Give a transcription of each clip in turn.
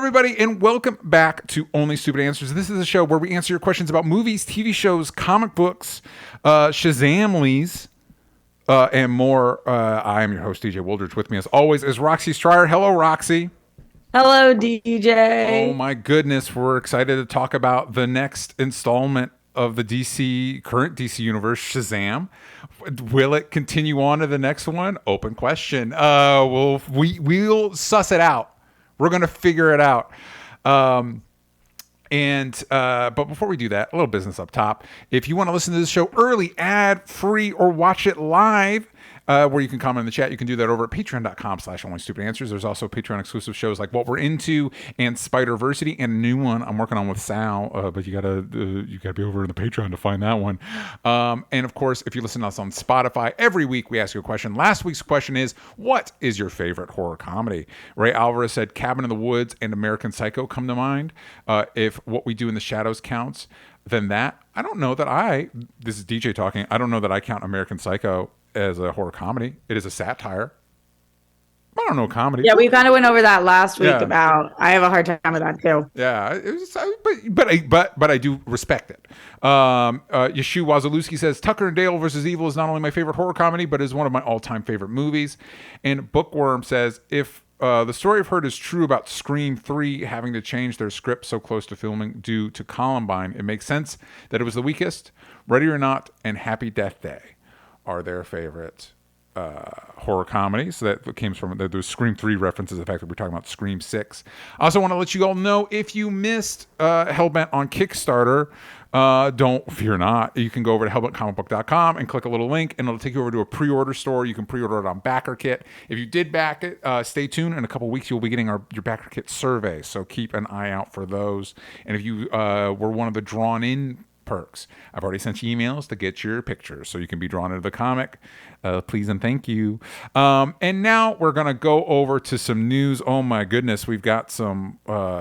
everybody, and welcome back to Only Stupid Answers. This is a show where we answer your questions about movies, TV shows, comic books, Shazamlies, and more. I am your host, DJ Wooldridge. With me, as always, is Roxy Stryer. Hello, Roxy. Hello, DJ. Oh, my goodness. We're excited to talk about the next installment of the current DC universe, Shazam. Will it continue on to the next one? Open question. We'll suss it out. We're going to figure it out. But before we do that, a little business up top. If you want to listen to this show early, ad-free, or watch it live, where you can comment in the chat, you can do that over at patreon.com/onlystupidanswers. There's also Patreon exclusive shows like What We're Into and Spider-Versity, and a new one I'm working on with Sal, but you gotta be over in the Patreon to find that one. And of course, if you listen to us on Spotify, every week we ask you a question. Last week's question is, what is your favorite horror comedy? Ray Alvarez said Cabin in the Woods and American Psycho come to mind. If What We Do in the Shadows counts, then that, I don't know that this is DJ talking, I don't know that I count American Psycho as a horror comedy. It is a satire. I don't know comedy. Yeah, we kind of went over that last week about. I have a hard time with that too. Yeah, but I do respect it. Yeshu Wazalewski says Tucker and Dale versus Evil is not only my favorite horror comedy, but is one of my all-time favorite movies. And Bookworm says if the story I've heard is true about Scream 3 having to change their script so close to filming due to Columbine, it makes sense that it was the weakest. Ready or Not and Happy Death Day are their favorite horror comedies. So that came from those Scream 3 references, the fact that we're talking about Scream 6. I also want to let you all know, if you missed Hellbent on Kickstarter, don't fear not. You can go over to hellbentcomicbook.com and click a little link, and it'll take you over to a pre-order store. You can pre-order it on BackerKit. If you did back it, stay tuned. In a couple weeks, you'll be getting your BackerKit survey, so keep an eye out for those. And if you were one of the drawn-in perks, I've already sent you emails to get your pictures so you can be drawn into the comic. Please and thank you. And now we're going to go over to some news. Oh my goodness, we've got some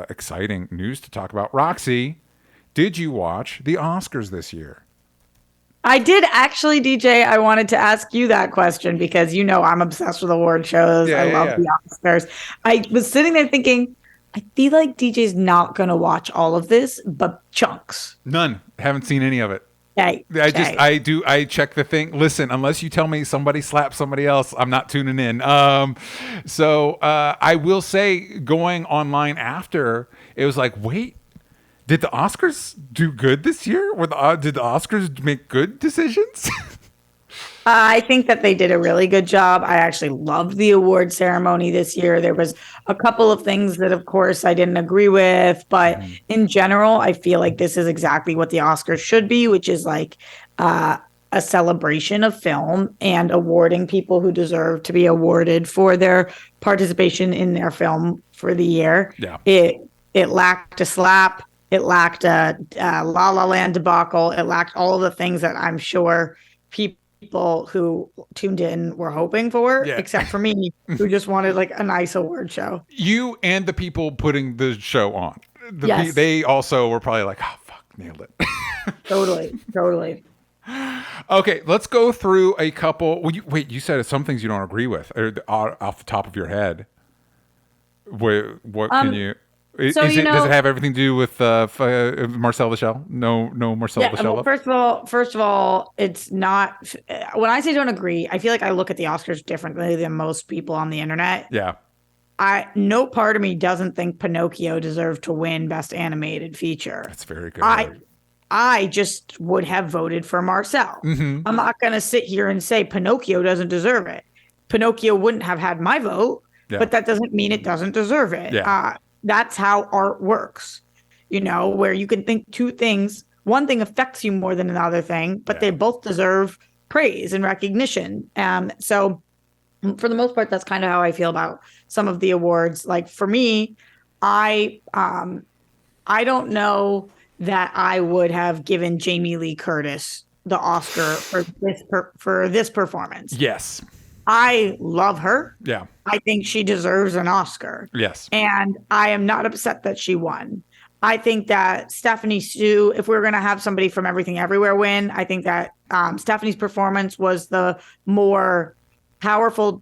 exciting news to talk about. Roxy, did you watch the Oscars this year? I did actually, DJ. I wanted to ask you that question because I'm obsessed with award shows. I love the Oscars. I was sitting there thinking, I feel like DJ's not going to watch all of this, but chunks. None. Haven't seen any of it. Okay. I check the thing. Listen, unless you tell me somebody slapped somebody else, I'm not tuning in. So I will say, going online after, it was like, wait, did the Oscars do good this year? Did the Oscars make good decisions? I think that they did a really good job. I actually loved the award ceremony this year. There was a couple of things that, of course, I didn't agree with. But in general, I feel like this is exactly what the Oscars should be, which is like a celebration of film and awarding people who deserve to be awarded for their participation in their film for the year. Yeah. It lacked a slap. It lacked a La La Land debacle. It lacked all of the things that I'm sure people who tuned in were hoping for, except for me, who just wanted like a nice award show. You and the people putting the show on. They also were probably like, oh, fuck, nailed it. Totally. Okay, let's go through a couple. Wait, you said some things you don't agree with off the top of your head. What can you... does it have everything to do with Marcel the Shell? No Marcel the Shell. Well, first of all, it's not. When I say don't agree, I feel like I look at the Oscars differently than most people on the internet. Yeah. No part of me doesn't think Pinocchio deserved to win Best Animated Feature. That's very good. I just would have voted for Marcel. Mm-hmm. I'm not going to sit here and say Pinocchio doesn't deserve it. Pinocchio wouldn't have had my vote, but that doesn't mean it doesn't deserve it. Yeah. That's how art works, where you can think two things. One thing affects you more than another thing, but they both deserve praise and recognition. So for the most part, that's kind of how I feel about some of the awards. Like for me, I don't know that I would have given Jamie Lee Curtis the Oscar for this performance. Yes. I love her. Yeah. I think she deserves an Oscar. Yes. And I am not upset that she won. I think that Stephanie Hsu, if we're going to have somebody from Everything Everywhere win, I think that Stephanie's performance was the more powerful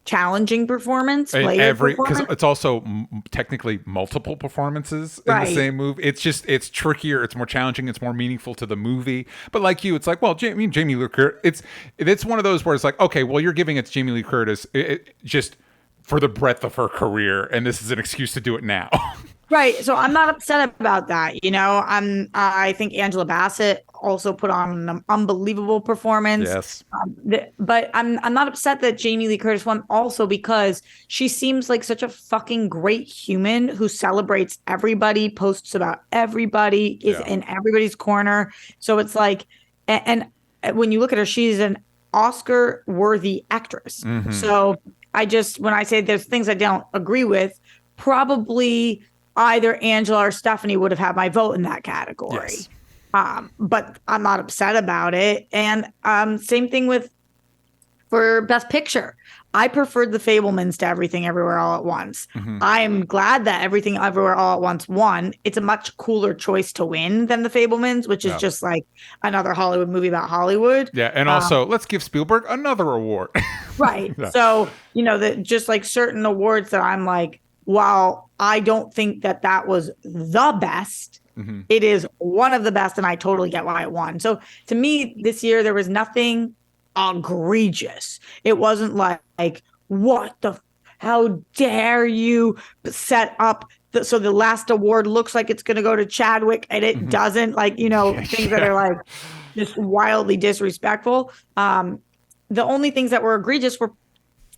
challenging performance, And layered because performance. it's also technically multiple performances in the Right. same movie. It's trickier, it's more challenging, it's more meaningful to the movie. But like you, it's like, well, Jamie Lee Curtis. It's one of those where it's like, okay, well, you're giving it to Jamie Lee Curtis just for the breadth of her career, and this is an excuse to do it now. Right. So I'm not upset about that. I think Angela Bassett also put on an unbelievable performance. Yes. But I'm not upset that Jamie Lee Curtis won also because she seems like such a fucking great human who celebrates everybody, posts about everybody, is in everybody's corner. So it's like, and when you look at her, she's an Oscar worthy actress. So when I say there's things I don't agree with, probably either Angela or Stephanie would have had my vote in that category. Yes. But I'm not upset about it. And same thing for Best Picture. I preferred The Fabelmans to Everything Everywhere All at Once. I'm glad that Everything Everywhere All at Once won. It's a much cooler choice to win than The Fabelmans, which is just like another Hollywood movie about Hollywood. Yeah, and also let's give Spielberg another award. Right. Yeah. So, just like certain awards that I'm like, while I don't think that was the best, it is one of the best, and I totally get why it won. So to me, this year, there was nothing egregious. It wasn't like how dare you set up so the last award looks like it's going to go to Chadwick and it doesn't, things that are like just wildly disrespectful. The only things that were egregious were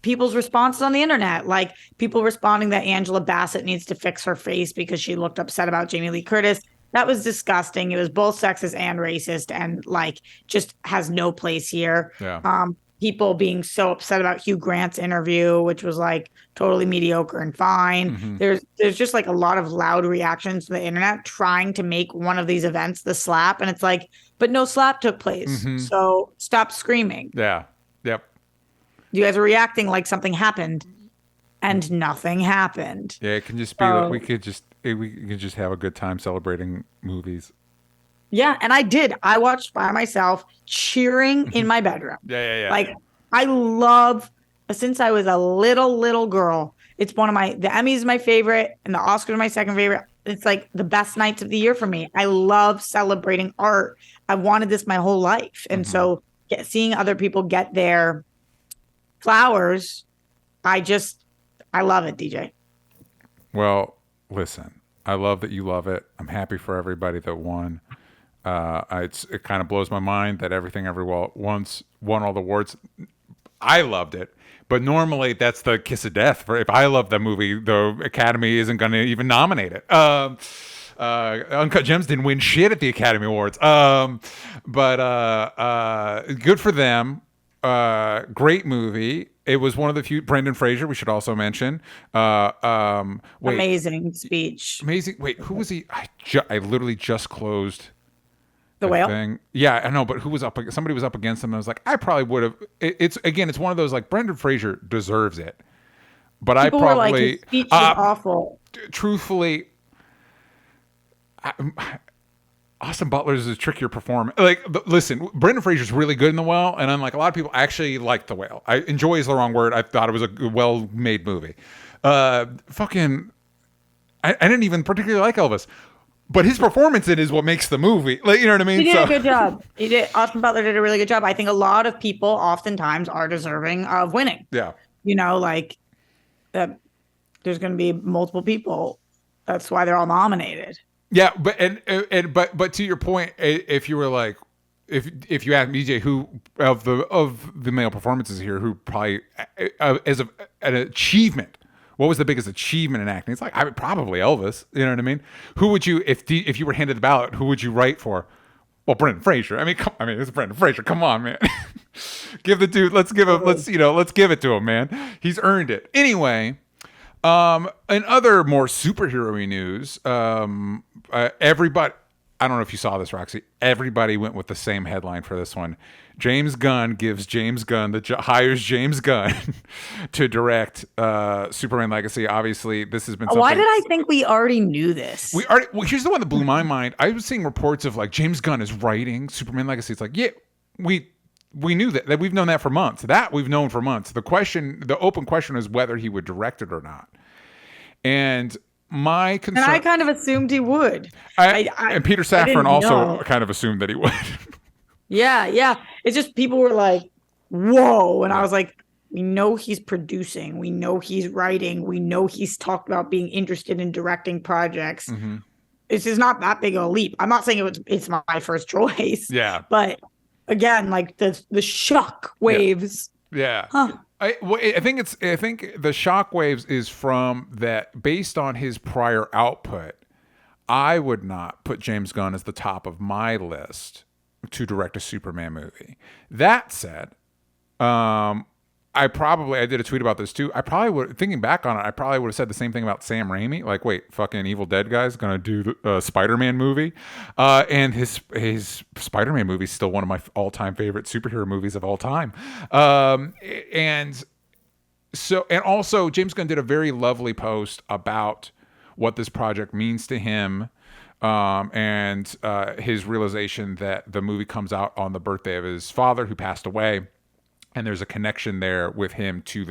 people's responses on the internet, like people responding that Angela Bassett needs to fix her face because she looked upset about Jamie Lee Curtis. That was disgusting. It was both sexist and racist, and just has no place here. Yeah. People being so upset about Hugh Grant's interview, which was totally mediocre and fine. There's just a lot of loud reactions to the internet trying to make one of these events the slap, and it's like, but no slap took place. So stop screaming. Yeah. Yep. You guys are reacting like something happened, and nothing happened. Yeah, it can just be we could just have a good time celebrating movies. Yeah, and I did. I watched by myself, cheering in my bedroom. Yeah. I love, since I was a little girl, it's the Emmys is my favorite, and the Oscars are my second favorite. It's the best nights of the year for me. I love celebrating art. I wanted this my whole life, and so seeing other people get their flowers, I love it, DJ. Well, listen, I love that you love it. I'm happy for everybody that won. It kind of blows my mind that Everything Everywhere once won all the awards. I loved it, but normally that's the kiss of death. For if I love the movie, the Academy isn't going to even nominate it. Uncut Gems didn't win shit at the Academy Awards. But good for them. Great movie. It was one of the few. Brendan Fraser, we should also mention. Amazing speech. Amazing. Wait, who was he? I literally just closed the whale thing. Yeah, I know, but who was up? Somebody was up against him. And I was like, I probably would have. It's one of those Brendan Fraser deserves it, but people I probably were his speech is awful. Truthfully, Austin Butler is a trickier performance. Listen, Brendan Fraser's really good in The Whale, and unlike a lot of people, I actually like The Whale. Enjoy is the wrong word. I thought it was a well-made movie. I didn't even particularly like Elvis, but his performance in it is what makes the movie. You know what I mean? He did a good job. Austin Butler did a really good job. I think a lot of people oftentimes are deserving of winning. Yeah. There's going to be multiple people. That's why they're all nominated. Yeah, but to your point, if you were if you ask DJ who of the male performances here who probably as an achievement, what was the biggest achievement in acting? It's I would probably Elvis. You know what I mean? Who would you if you were handed the ballot? Who would you write for? Well, Brendan Fraser. It's Brendan Fraser. Come on, man. Give the dude. Let's give it to him, man. He's earned it. Anyway. In other more superhero-y news, everybody, I don't know if you saw this, Roxy, everybody went with the same headline for this one. James Gunn hires James Gunn to direct Superman Legacy. Obviously, this has been something. Why did I think we already knew this? Here's the one that blew my mind. I was seeing reports of James Gunn is writing Superman Legacy. It's we knew that we've known that for months. That we've known for months. The open question is whether he would direct it or not. And my concern, And I kind of assumed he would. And Peter Safran also kind of assumed that he would. Yeah. It's just people were like, whoa. And I was like, we know he's producing. We know he's writing. We know he's talked about being interested in directing projects. Mm-hmm. This is not that big of a leap. I'm not saying it's my first choice. Yeah. But again, like the shock waves. Yeah. Huh. I think the shock waves is from that based on his prior output. I would not put James Gunn as the top of my list to direct a Superman movie. That said, I did a tweet about this too. I probably would, thinking back on it, I probably would have said the same thing about Sam Raimi. Like, wait, fucking Evil Dead guy's gonna do the Spider-Man movie, and his Spider-Man movie is still one of my all-time favorite superhero movies of all time. And also James Gunn did a very lovely post about what this project means to him, and his realization that the movie comes out on the birthday of his father who passed away. And there's a connection there with him to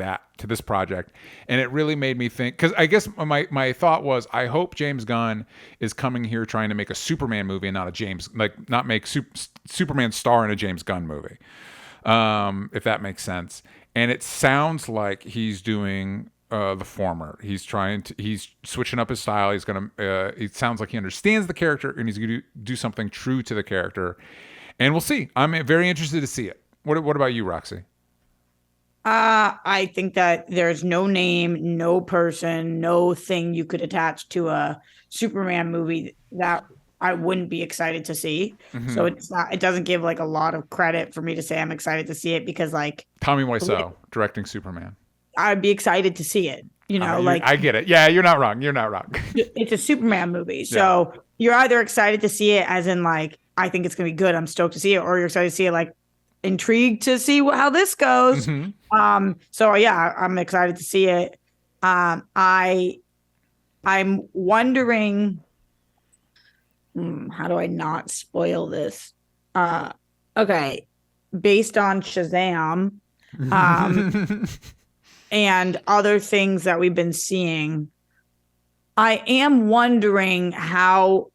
this project. And it really made me think, because I guess my thought was, I hope James Gunn is coming here trying to make a Superman movie and not make Superman star in a James Gunn movie. If that makes sense. And it sounds like he's doing the former. He's switching up his style. It sounds like he understands the character and he's going to do something true to the character. And we'll see. I'm very interested to see it. What about you, Roxy? I think that there's no name, no person, no thing you could attach to a Superman movie that I wouldn't be excited to see. Mm-hmm. So it doesn't give like a lot of credit for me to say I'm excited to see it because like Tommy Wiseau directing Superman. I'd be excited to see it. I get it. Yeah, you're not wrong. It's a Superman movie. So you're either excited to see it as in like, I think it's going to be good. I'm stoked to see it. Or you're excited to see it like, intrigued to see how this goes. Mm-hmm. So yeah, I'm excited to see it. I'm wondering, how do I not spoil this? Okay, based on Shazam, and other things that we've been seeing, I am wondering how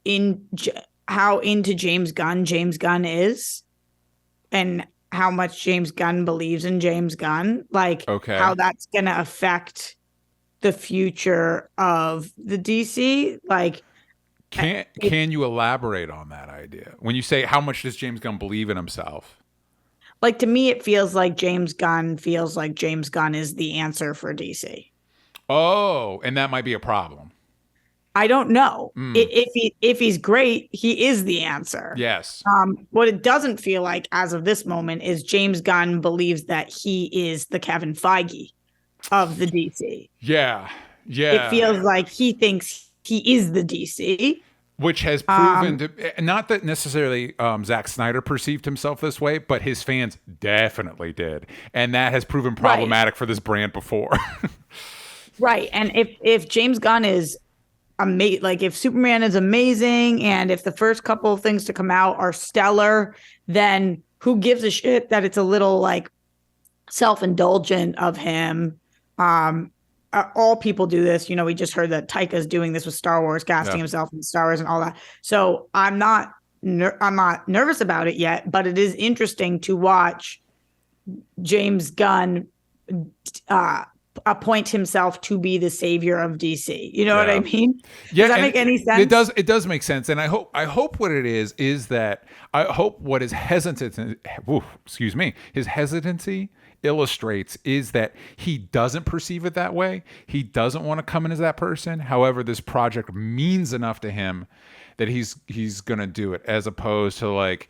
into James Gunn is. And how much James Gunn believes in James Gunn, how that's going to affect the future of the DC. Can you elaborate on that idea? When you say how much does James Gunn believe in himself? Like, to me, it feels like James Gunn is the answer for DC. Oh, and that might be a problem. I don't know. If he's great, he is the answer. Yes. What it doesn't feel like as of this moment is James Gunn believes that he is the Kevin Feige of the DC. Yeah. It feels like he thinks he is the DC. Which has proven to, not that necessarily Zack Snyder perceived himself this way, but his fans definitely did. And that has proven problematic for this brand before. Right. And if James Gunn is if Superman is amazing and if the first couple of things to come out are stellar, then who gives a shit that it's a little like self-indulgent of him? All people do this. We just heard that Taika's doing this with Star Wars, casting himself in Star Wars and all that. So I'm not nervous about it yet, but it is interesting to watch James Gunn appoint himself to be the savior of DC. You know what I mean? Yeah, does that make any sense? It does make sense. And I hope what it is that I hope what his hesitancy illustrates is that he doesn't perceive it that way. He doesn't want to come in as that person. However, this project means enough to him that he's going to do it, as opposed to like,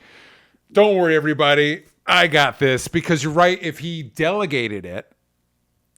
don't worry, everybody, I got this. Because you're right. If he delegated it,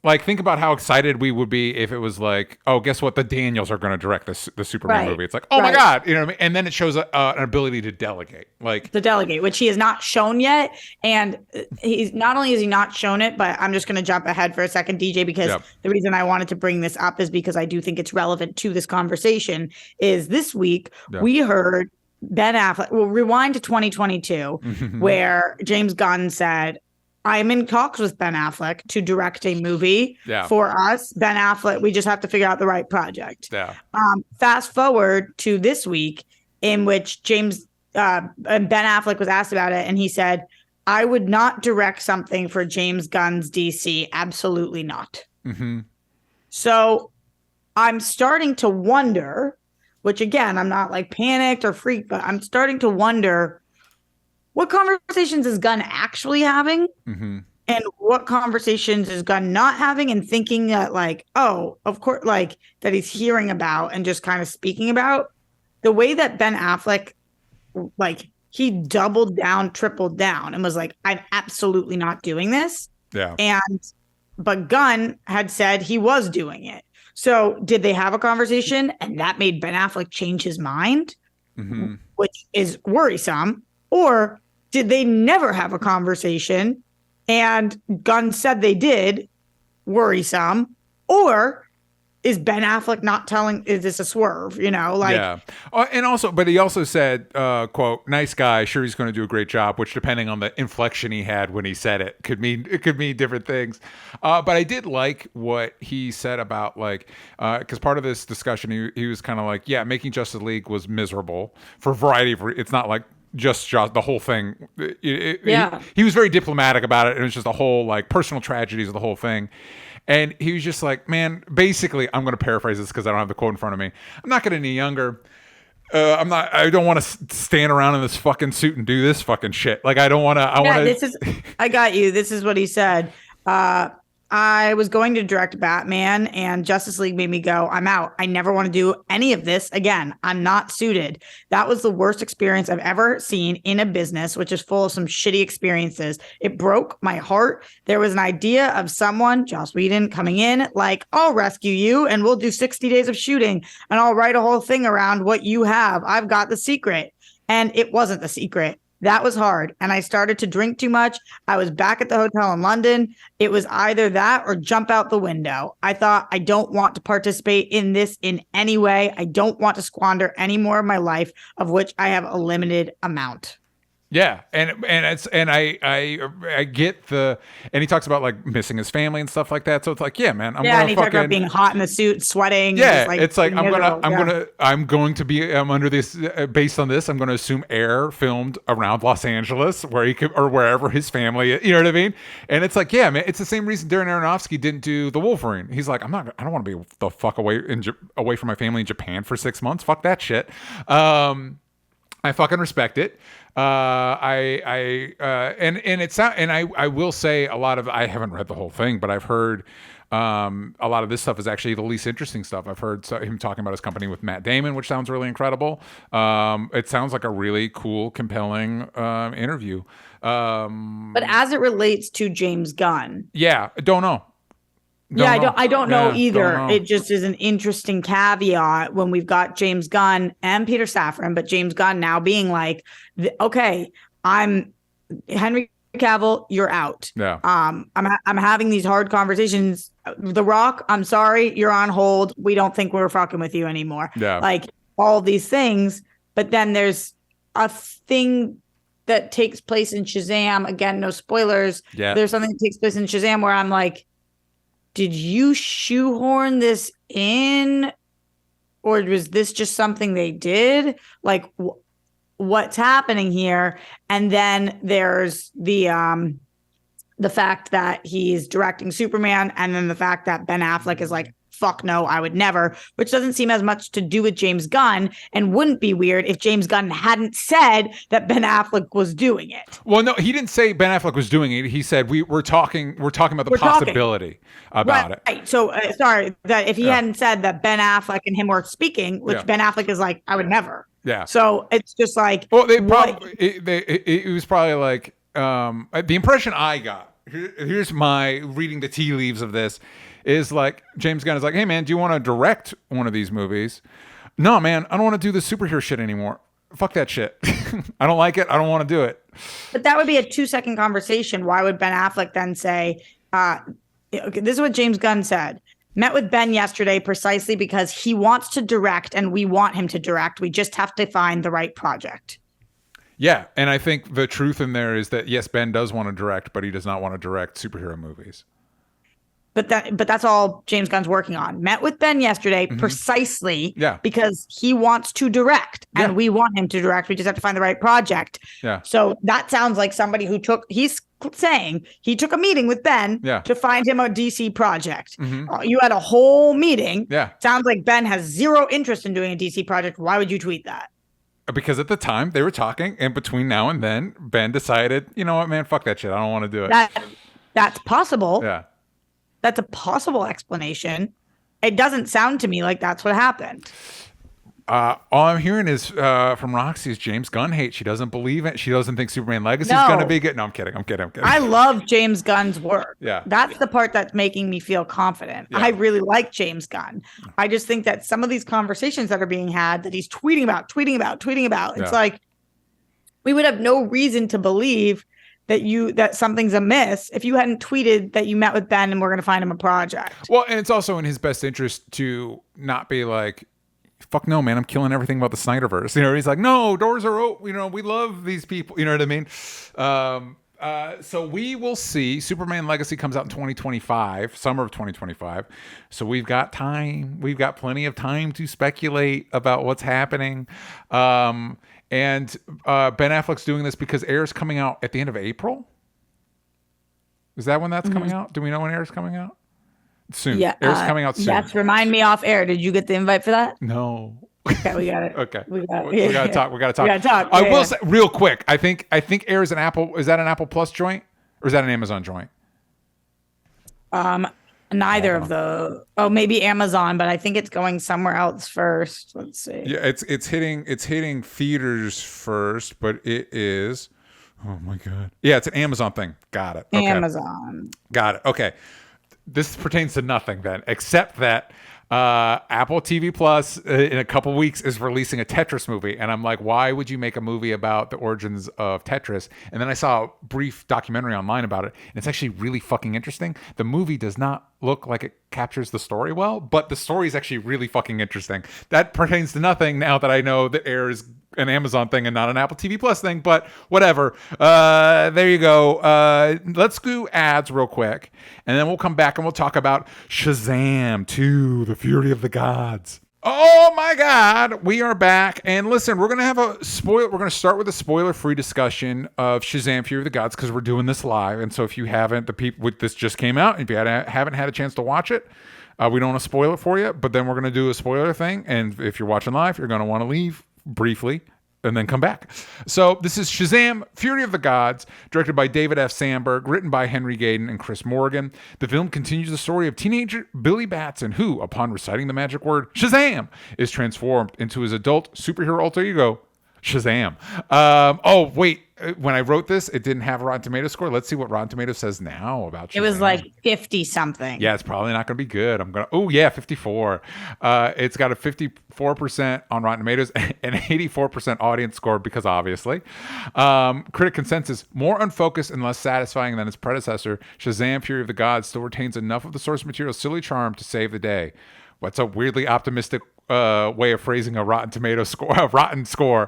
like, think about how excited we would be if it was like, oh, guess what? The Daniels are going to direct the Superman movie. It's like, oh my God. You know what I mean? And then it shows an ability to delegate. Which he has not shown yet. And he's not only has he not shown it, but I'm just going to jump ahead for a second, DJ, because the reason I wanted to bring this up is because I do think it's relevant to this conversation is this week we heard Ben Affleck, well, rewind to 2022, where James Gunn said, I'm in talks with Ben Affleck to direct a movie for us. Ben Affleck, we just have to figure out the right project. Yeah. Fast forward to this week, in which Ben Affleck was asked about it, and he said, I would not direct something for James Gunn's DC. Absolutely not. So I'm starting to wonder, which again, I'm not like panicked or freaked, but I'm starting to wonder, what conversations is Gunn actually having? And what conversations is Gunn not having, and thinking that like, oh, of course, like that he's hearing about and just kind of speaking about. The way that Ben Affleck, like, he doubled down, tripled down, and was like, I'm absolutely not doing this. Yeah. But Gunn had said he was doing it. So did they have a conversation and that made Ben Affleck change his mind, which is worrisome? Or did they never have a conversation and Gunn said they did, worrisome? Or is Ben Affleck not telling, is this a swerve? You know, like. Yeah. And also, but he also said, quote, nice guy, sure he's going to do a great job, which depending on the inflection he had when he said it could mean different things. But I did like what he said about like, because part of this discussion, he was kind of like, yeah, making Justice League was miserable for a variety of reasons. It's not like just the whole thing. He was very diplomatic about it. And it was just the whole like personal tragedies of the whole thing. And he was just like, man, basically, I'm going to paraphrase this because I don't have the quote in front of me. I'm not getting any younger. I don't want to stand around in this fucking suit and do this fucking shit. Like, I don't want to. I got you. This is what he said. I was going to direct Batman and Justice League made me go, I'm out. I never want to do any of this again. I'm not suited. That was the worst experience I've ever seen in a business, which is full of some shitty experiences. It broke my heart. There was an idea of someone, Joss Whedon, coming in like, I'll rescue you and we'll do 60 days of shooting and I'll write a whole thing around what you have. I've got the secret. And it wasn't the secret. That was hard. And I started to drink too much. I was back at the hotel in London. It was either that or jump out the window. I thought, I don't want to participate in this in any way. I don't want to squander any more of my life, of which I have a limited amount. Yeah, and I get the, and he talks about like missing his family and stuff like that. So it's like, yeah, man, and he talked about being hot in the suit, sweating. Yeah, it's like I'm going to be under this based on this. I'm going to assume Air filmed around Los Angeles, where he could, or wherever his family, you know what I mean? And it's like, yeah, man, it's the same reason Darren Aronofsky didn't do the Wolverine. He's like, I don't want to be the fuck away from my family in Japan for 6 months. Fuck that shit. I fucking respect it. I will say a lot of, I haven't read the whole thing, but I've heard a lot of this stuff is actually the least interesting stuff. I've heard him talking about his company with Matt Damon, which sounds really incredible. It sounds like a really cool, compelling interview. But as it relates to James Gunn, don't know. I don't know either. Don't know. It just is an interesting caveat when we've got James Gunn and Peter Safran, but James Gunn now being like, okay, I'm Henry Cavill, you're out. Yeah. I'm having these hard conversations. The Rock, I'm sorry, you're on hold. We don't think we're fucking with you anymore. Yeah. Like all these things, but then there's a thing that takes place in Shazam. Again, no spoilers. Yeah. There's something that takes place in Shazam where I'm like, did you shoehorn this in, or was this just something they did? Like, what's happening here? And then there's the fact that he's directing Superman, and then the fact that Ben Affleck is like, fuck no, I would never, which doesn't seem as much to do with James Gunn, and wouldn't be weird if James Gunn hadn't said that Ben Affleck was doing it. Well, no, he didn't say Ben Affleck was doing it. He said we're talking about the possibility about it. Right. So sorry, that if he hadn't said that Ben Affleck and him were speaking, which Ben Affleck is like, I would never. Yeah. So it's just like, well, it was probably like the impression I got. Here's my reading the tea leaves of this. Is like James Gunn is like, hey man, do you want to direct one of these movies? No, man, I don't want to do the superhero shit anymore. Fuck that shit. I don't like it. I don't want to do it. But that would be a 2-second conversation. Why would Ben Affleck then say, this is what James Gunn said. Met with Ben yesterday precisely because he wants to direct and we want him to direct. We just have to find the right project. Yeah, and I think the truth in there is that yes, Ben does want to direct, but he does not want to direct superhero movies. But that's all James Gunn's working on. Met with Ben yesterday precisely because he wants to direct and we want him to direct. We just have to find the right project. Yeah. So that sounds like somebody he's saying he took a meeting with Ben to find him a DC project. You had a whole meeting. Yeah. Sounds like Ben has zero interest in doing a DC project. Why would you tweet that? Because at the time they were talking, and between now and then, Ben decided, you know what, man, fuck that shit. I don't want to do it. That's possible. Yeah. That's a possible explanation. It doesn't sound to me like that's what happened. All I'm hearing is from Roxy is James Gunn hate. She doesn't believe it. She doesn't think Superman Legacy is going to be good. No, I'm kidding. I love James Gunn's work. Yeah. That's the part that's making me feel confident. Yeah. I really like James Gunn. I just think that some of these conversations that are being had that he's tweeting about, it's like we would have no reason to believe that something's amiss if you hadn't tweeted that you met with Ben and we're going to find him a project. Well, and it's also in his best interest to not be like, fuck no, man, I'm killing everything about the Snyderverse. You know, he's like, no, doors are open. You know, we love these people. You know what I mean? So we will see. Superman Legacy comes out in 2025, summer of 2025. So we've got time. We've got plenty of time to speculate about what's happening. And Ben Affleck's doing this because Air's coming out at the end of April. Is that when that's coming out? Do we know when Air's coming out? Soon. Yeah, Air's coming out soon. Yes, remind me off air. Did you get the invite for that? No. Okay, we got it. Okay. We got to talk. I will say real quick. I think Air is an Apple. Is that an Apple Plus joint or is that an Amazon joint? Neither of the. Oh, maybe Amazon, but I think it's going somewhere else first. Let's see. Yeah, it's hitting theaters first, but it is. Oh my god. Yeah, it's an Amazon thing. Got it. Okay. Amazon. Got it. Okay. This pertains to nothing then, except that Apple TV Plus in a couple weeks is releasing a Tetris movie. And I'm like, why would you make a movie about the origins of Tetris? And then I saw a brief documentary online about it. And it's actually really fucking interesting. The movie does not look like it captures the story well, but the story is actually really fucking interesting. That pertains to nothing now that I know that Air is an Amazon thing and not an Apple TV Plus thing, but whatever. There you go. Let's do ads real quick, and then we'll come back and we'll talk about Shazam 2, The Fury of the Gods. Oh my God, we are back. And listen, we're going to have we're going to start with a spoiler-free discussion of Shazam Fury of the Gods because we're doing this live. And so if you haven't, this just came out, and if you haven't had a chance to watch it, we don't want to spoil it for you, but then we're going to do a spoiler thing. And if you're watching live, you're going to want to leave briefly and then come back. So this is Shazam, Fury of the Gods, directed by David F. Sandberg, written by Henry Gayden and Chris Morgan. The film continues the story of teenager Billy Batson, who, upon reciting the magic word Shazam, is transformed into his adult superhero alter ego, Shazam. Oh, wait. When I wrote this, it didn't have a Rotten Tomatoes score. Let's see what Rotten Tomatoes says now about Shazam. It was like 50 something. Yeah, it's probably not going to be good. 54. It's got a 54% on Rotten Tomatoes and 84% audience score because obviously. Critic consensus, more unfocused and less satisfying than its predecessor, Shazam Fury of the Gods still retains enough of the source material's silly charm to save the day. What's a weirdly optimistic way of phrasing a Rotten Tomatoes score, a rotten score.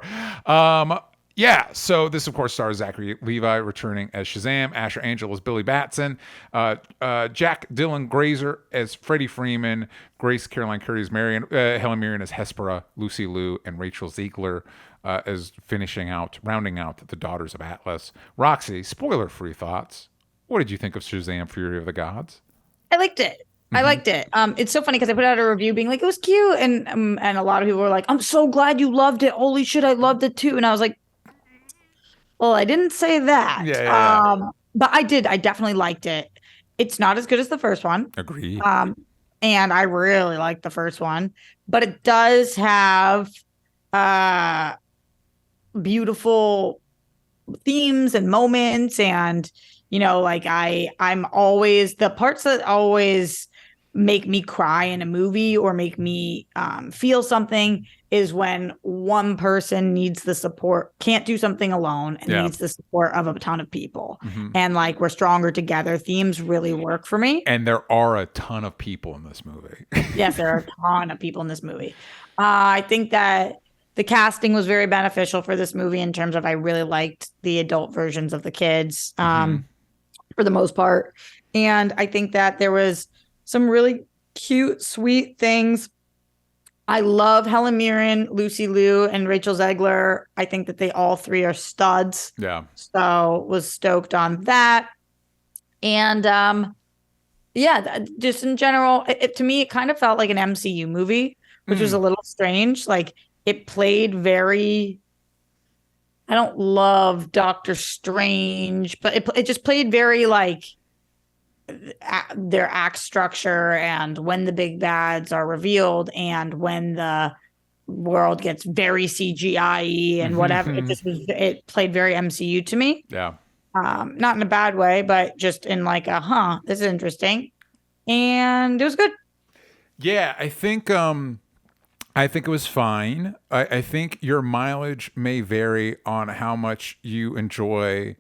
Yeah, so this, of course, stars Zachary Levi returning as Shazam, Asher Angel as Billy Batson, Jack Dylan Grazer as Freddie Freeman, Grace Caroline Curry as Marion, Helen Mirren as Hespera, Lucy Liu, and Rachel Ziegler as rounding out the Daughters of Atlas. Roxy, spoiler-free thoughts. What did you think of Shazam Fury of the Gods? I liked it. I liked it. It's so funny because I put out a review being like, it was cute. And a lot of people were like, I'm so glad you loved it. Holy shit, I loved it too. And I was like, well, I didn't say that. Yeah. But I did. I definitely liked it. It's not as good as the first one. Agreed. And I really liked the first one. But it does have beautiful themes and moments. And, you know, like I'm always, the parts that always make me cry in a movie or make me feel something is when one person needs the support, can't do something alone, and needs the support of a ton of people. And like, we're stronger together. Themes really work for me. And there are a ton of people in this movie. Yes, there are a ton of people in this movie. I think that the casting was very beneficial for this movie in terms of I really liked the adult versions of the kids for the most part. And I think that there was some really cute, sweet things. I love Helen Mirren, Lucy Liu, and Rachel Zegler. I think that they all three are studs. Yeah. So was stoked on that. And just in general, to me, it kind of felt like an MCU movie, which was a little strange. Like, it played very, I don't love Doctor Strange, but it just played very like their act structure and when the big bads are revealed and when the world gets very CGI and whatever. It played very MCU to me. Yeah. Not in a bad way, but just in like this is interesting. And it was good. Yeah, I think it was fine. I think your mileage may vary on how much you enjoy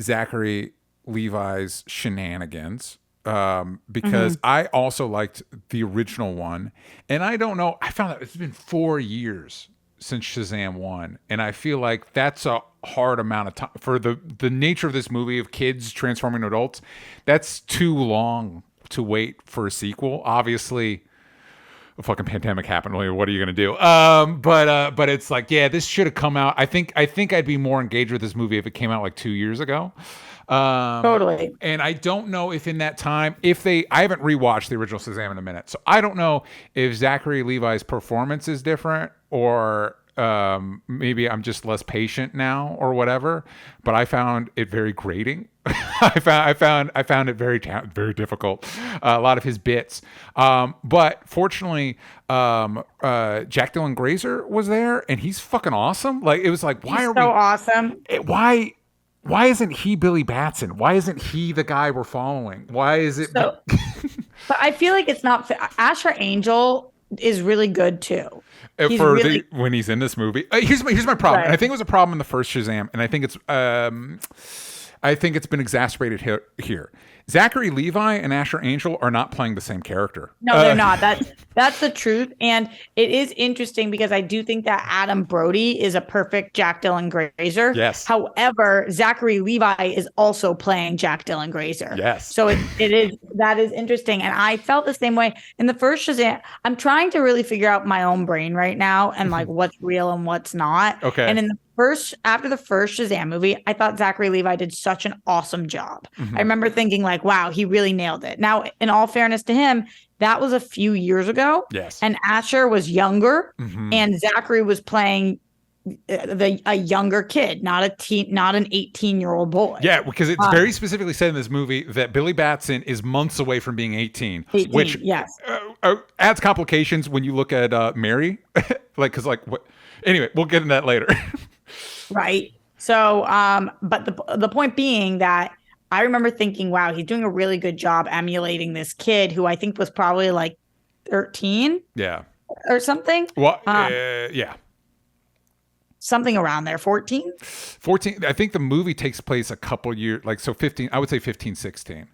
Zachary Levi's shenanigans. Because I also liked the original one. And I don't know, I found out it's been 4 years since Shazam 1. And I feel like that's a hard amount of time for the nature of this movie of kids transforming into adults. That's too long to wait for a sequel. Obviously, a fucking pandemic happened. What are you going to do? But it's like, yeah, this should have come out. I think I'd be more engaged with this movie if it came out like 2 years ago. Totally. And I don't know if in that time, I haven't rewatched the original Shazam in a minute, so I don't know if Zachary Levi's performance is different or maybe I'm just less patient now or whatever. But I found it very grating. I found it very difficult. A lot of his bits, but fortunately, Jack Dylan Grazer was there, and he's fucking awesome. Like, it was like, awesome. Why isn't he Billy Batson? Why isn't he the guy we're following? Why is it? But I feel like it's not. Asher Angel is really good too. When he's in this movie. Here's my problem. Right. And I think it was a problem in the first Shazam, and I think it's been exacerbated here. Zachary Levi and Asher Angel are not playing the same character. No, they're not. That's the truth. And it is interesting because I do think that Adam Brody is a perfect Jack Dylan Grazer. Yes. However, Zachary Levi is also playing Jack Dylan Grazer. Yes. So that is interesting. And I felt the same way in the first Shazam. I'm trying to really figure out my own brain right now and like what's real and what's not. Okay. And after the first Shazam movie, I thought Zachary Levi did such an awesome job. I remember thinking like, wow, he really nailed it. Now, in all fairness to him, that was a few years ago. Yes. And Asher was younger and Zachary was playing a younger kid, not an 18-year-old boy. Yeah, because it's very specifically said in this movie that Billy Batson is months away from being 18 which yes. Adds complications when you look at Mary. What? Anyway, we'll get into that later. Right. So, but the point being that I remember thinking, wow, he's doing a really good job emulating this kid who I think was probably like 13. Yeah. Or something. Well, yeah. Something around there. 14? 14. I think the movie takes place a couple years, 15. I would say 15, 16.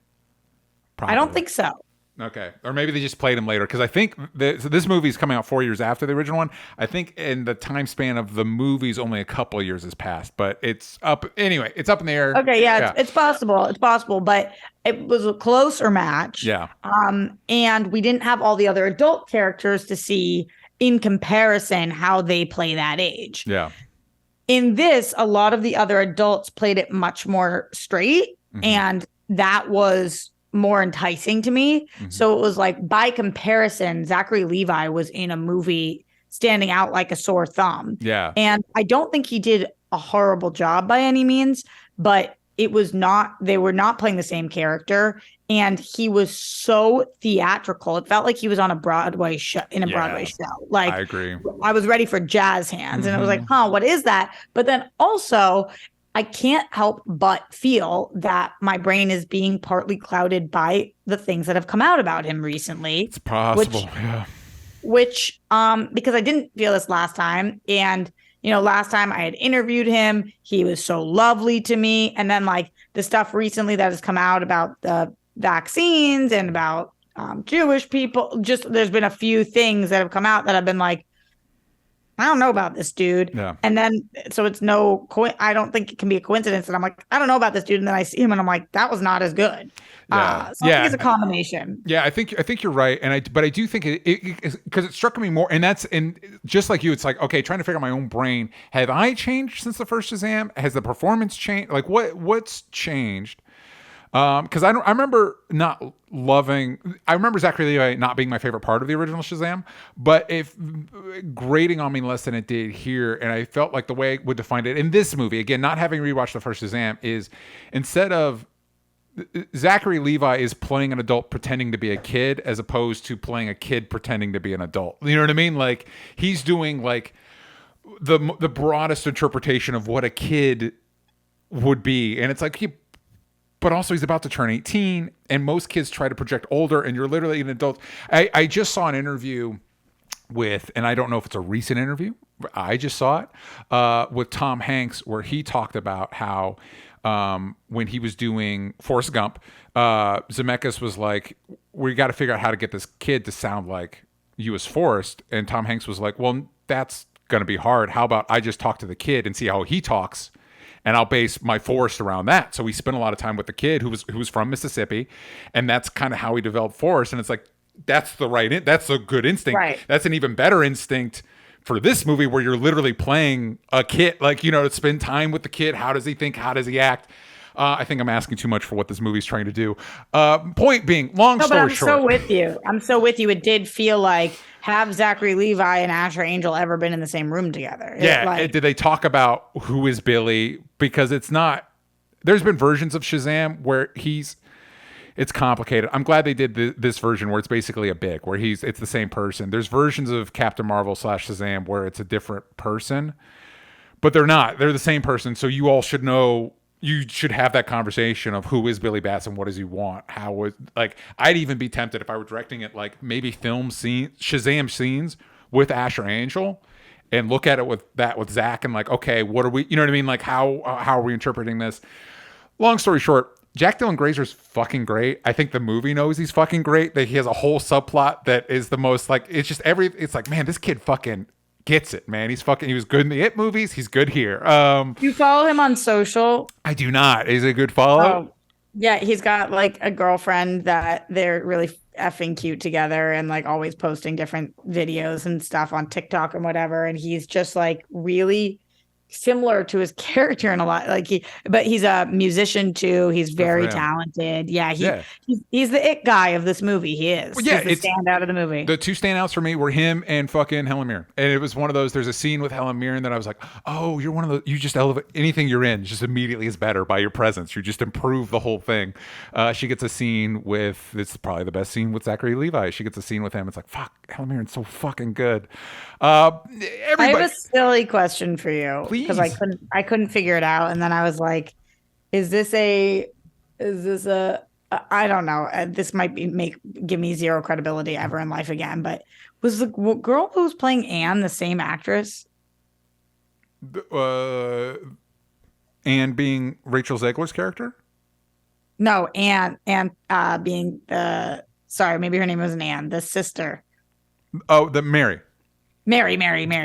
Probably. I don't think so. Okay. Or maybe they just played him later. Because I think so this movie is coming out 4 years after the original one. I think in the time span of the movies, only a couple of years has passed. But it's up. Anyway, it's up in the air. Okay. Yeah. It's possible. It's possible. But it was a closer match. Yeah. And we didn't have all the other adult characters to see in comparison how they play that age. Yeah. In this, a lot of the other adults played it much more straight. And that was more enticing to me. So it was like, by comparison, Zachary Levi was in a movie standing out like a sore thumb. Yeah. And I don't think he did a horrible job by any means, but they were not playing the same character. And he was so theatrical. It felt like he was on a Broadway show, Broadway show. Like, I agree. I was ready for jazz hands. And it was like, what is that? But then also, I can't help but feel that my brain is being partly clouded by the things that have come out about him recently. It's possible, yeah. Which because I didn't feel this last time, and last time I had interviewed him, he was so lovely to me, and then like the stuff recently that has come out about the vaccines and about Jewish people, just there's been a few things that have come out that I've been like, I don't know about this dude. Yeah. And then, so it's I don't think it can be a coincidence that I'm like, I don't know about this dude. And then I see him and I'm like, that was not as good. Yeah. So I think it's a combination. Yeah, I think you're right. But I do think because it struck me more, and just like you, it's like, okay, trying to figure out my own brain. Have I changed since the first Shazam? Has the performance changed? Like what's changed? Because I remember not loving. I remember Zachary Levi not being my favorite part of the original Shazam, but if grating on me less than it did here, and I felt like the way I would define it in this movie, again, not having rewatched the first Shazam, is instead of Zachary Levi is playing an adult pretending to be a kid, as opposed to playing a kid pretending to be an adult. You know what I mean? Like he's doing like the broadest interpretation of what a kid would be, and it's like but also he's about to turn 18, and most kids try to project older, and you're literally an adult. I just saw an interview with, and I don't know if it's a recent interview, but I just saw it, with Tom Hanks, where he talked about how when he was doing Forrest Gump, Zemeckis was like, we got to figure out how to get this kid to sound like you as Forrest. And Tom Hanks was like, well, that's going to be hard. How about I just talk to the kid and see how he talks, and I'll base my Forrest around that. So we spent a lot of time with the kid who was from Mississippi, and that's kind of how he developed Forrest. And it's like, that's a good instinct. Right. That's an even better instinct for this movie, where you're literally playing a kid, like, to spend time with the kid. How does he think? How does he act? I think I'm asking too much for what this movie's trying to do. Point being, long story short. I'm so with you. It did feel like, have Zachary Levi and Asher Angel ever been in the same room together? Yeah. Did they talk about who is Billy? Because it's not. There's been versions of Shazam where it's complicated. I'm glad they did this version where it's basically a big, where it's the same person. There's versions of Captain Marvel / Shazam where it's a different person, but they're not. They're the same person. So you all should know. You should have that conversation of who is Billy Batson, what does he want, I'd even be tempted, if I were directing it, like maybe film Shazam scenes with Asher Angel, and look at it with Zach, and like, okay, what are we, you know what I mean? Like how are we interpreting this? Long story short, Jack Dylan Grazer's fucking great. I think the movie knows he's fucking great, that he has a whole subplot that is the most like, it's just it's like, man, this kid fucking gets it, man. He was good in the It movies. He's good here. You follow him on social? I do not. Is it a good follow? Oh, yeah. He's got like a girlfriend that they're really effing cute together, and like always posting different videos and stuff on TikTok and whatever. And he's just like really similar to his character in a lot, but he's a musician too. He's very talented. Yeah, he's the it guy of this movie. He is. Well, yeah, he's the standout of the movie. The two standouts for me were him and fucking Helen Mirren. And it was one of those. There's a scene with Helen Mirren that I was like, oh, you're one of those. You just elevate anything you're in. Just immediately is better by your presence. You just improve the whole thing. She gets a scene with. It's probably the best scene with Zachary Levi. She gets a scene with him. It's like, fuck, Helen Mirren's so fucking good. I have a silly question for you. Please. Because I couldn't figure it out, and then I was like, is this a I don't know, this might give me zero credibility ever in life again, but was the girl who's playing Anne the same actress? Anne being Rachel Zegler's character? No, Anne being sorry, maybe her name wasn't Anne, the sister. Oh, the Mary,